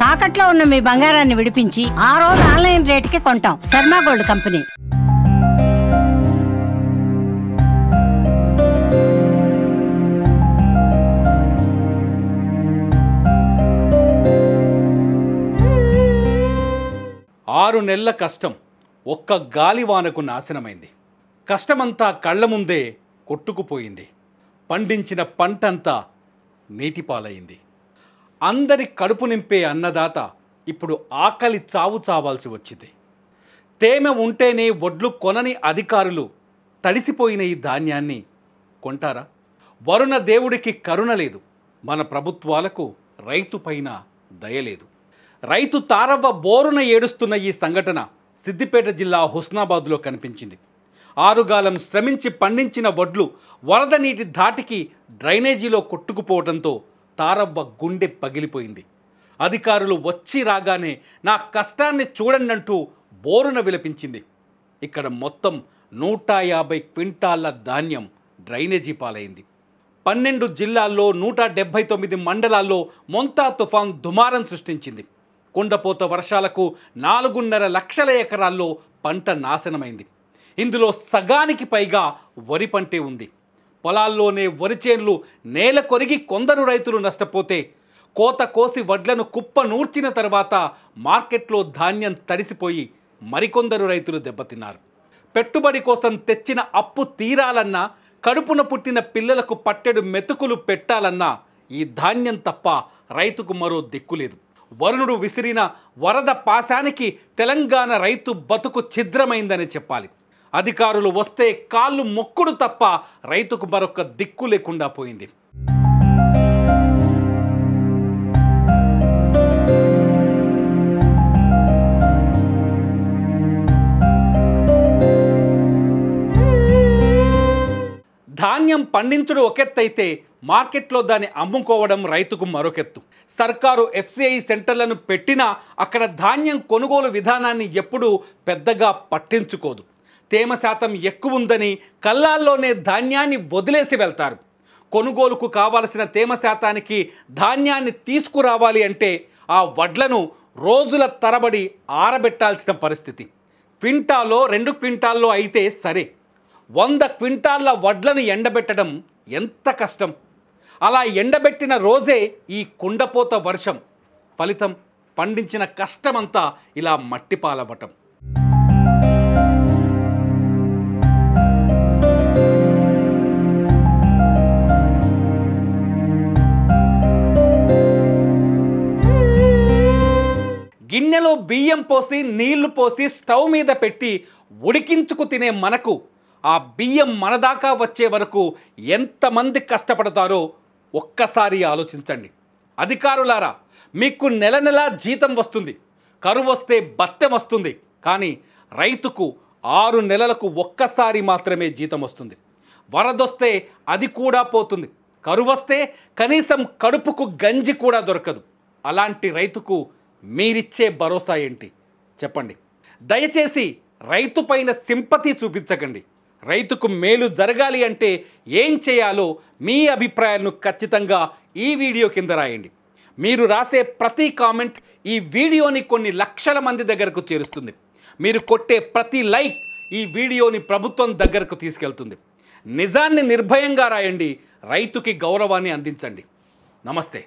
తాకట్లో ఉన్న మీ బంగారాన్ని విడిపించి ఆ రోజు ఆన్లైన్ రేటుకి కొంటాం. Sharma gold company. ఆరు నెలల కష్టం ఒక్క గాలివానకు నాశనమైంది. కష్టమంతా కళ్ళ ముందే కొట్టుకుపోయింది. పండించిన పంటంతా నీటిపాలైంది. అందరి కడుపు నింపే అన్నదాత ఇప్పుడు ఆకలి చావు చావాల్సి వచ్చింది. తేమ ఉంటేనే వడ్లు కొనని అధికారులు తడిసిపోయిన ఈ ధాన్యాన్ని కొంటారా? వరుణ దేవుడికి కరుణ లేదు. మన ప్రభుత్వాలకు రైతుపైన దయలేదు. రైతు తారవ్వ బోరున ఏడుస్తున్న ఈ సంఘటన సిద్దిపేట జిల్లా హుస్నాబాద్లో కనిపించింది. ఆరుగాలం శ్రమించి పండించిన వడ్లు వరద నీటి ధాటికి డ్రైనేజీలో కొట్టుకుపోవడంతో తారవ్వ గుండె పగిలిపోయింది. అధికారులు వచ్చి రాగానే నా కష్టాన్ని చూడండంటూ బోరున విలపించింది. ఇక్కడ మొత్తం 150 క్వింటాళ్ల ధాన్యం డ్రైనేజీ పాలైంది. 12 జిల్లాల్లో 179 మండలాల్లో మొంతా తుఫాన్ దుమారం సృష్టించింది. కుండపోత వర్షాలకు 4.5 లక్షల ఎకరాల్లో పంట నాశనమైంది. ఇందులో సగానికి పైగా వరి పంటే ఉంది. పొలాల్లోనే వరి చేన్లు నేల కొరిగి కొందరు రైతులు నష్టపోతే, కోత కోసి వడ్లను కుప్ప నూర్చిన తర్వాత మార్కెట్లో ధాన్యం తడిసిపోయి మరికొందరు రైతులు దెబ్బతిన్నారు. పెట్టుబడి కోసం తెచ్చిన అప్పు తీరాలన్నా, కడుపున పుట్టిన పిల్లలకు పట్టెడు మెతుకులు పెట్టాలన్నా ఈ ధాన్యం తప్ప రైతుకు మరో దిక్కులేదు. వరుణుడు విసిరిన వరద పాశానికి తెలంగాణ రైతు బతుకు ఛిద్రమైందని చెప్పాలి. అధికారులు వస్తే కాళ్ళు మొక్కుడు తప్ప రైతుకు మరొక దిక్కు లేకుండా పోయింది. ధాన్యం పండించడం ఒకెత్తైతే మార్కెట్లో దాన్ని అమ్ముకోవడం రైతుకు మరొకెత్తు. సర్కారు FCI సెంటర్లను పెట్టినా అక్కడ ధాన్యం కొనుగోలు విధానాన్ని ఎప్పుడూ పెద్దగా పట్టించుకోదు. తేమ శాతం ఎక్కువ ఉందని కల్లాల్లోనే ధాన్యాన్ని వదిలేసి వెళ్తారు. కొనుగోలుకు కావలసిన తేమ శాతానికి ధాన్యాన్ని తీసుకురావాలి అంటే ఆ వడ్లను రోజుల తరబడి ఆరబెట్టాల్సిన పరిస్థితి. క్వింటాలో 2 క్వింటాల్లో అయితే సరే, 100 క్వింటాళ్ళ వడ్లను ఎండబెట్టడం ఎంత కష్టం. అలా ఎండబెట్టిన రోజే ఈ కుండపోత వర్షం. ఫలితం పండించిన కష్టమంతా ఇలా మట్టిపాలవ్వటం. గిన్నెలో బియ్యం పోసి నీళ్లు పోసి స్టవ్ మీద పెట్టి ఉడికించుకు తినే మనకు ఆ బియ్యం మన దాకా వచ్చే వరకు ఎంతమంది కష్టపడతారో ఒక్కసారి ఆలోచించండి. అధికారులారా, మీకు నెల నెలా జీతం వస్తుంది, కరువు వస్తే బత్తెం వస్తుంది. కానీ రైతుకు 6 నెలలకు ఒక్కసారి మాత్రమే జీతం వస్తుంది. వరదొస్తే అది కూడా పోతుంది. కరువు వస్తే కనీసం కడుపుకు గంజి కూడా దొరకదు. అలాంటి రైతుకు మీరిచ్చే భరోసా ఏంటి చెప్పండి. దయచేసి రైతు పైన సింపతి చూపించకండి. రైతుకు మేలు జరగాలి అంటే ఏం చేయాలో మీ అభిప్రాయాలను ఖచ్చితంగా ఈ వీడియో కింద రాయండి. మీరు రాసే ప్రతి కామెంట్ ఈ వీడియోని కొన్ని లక్షల మంది దగ్గరకు చేరుస్తుంది. మీరు కొట్టే ప్రతి లైక్ ఈ వీడియోని ప్రభుత్వం దగ్గరకు తీసుకెళ్తుంది. నిజాన్ని నిర్భయంగా రాయండి. రైతుకి గౌరవాన్ని అందించండి. నమస్తే.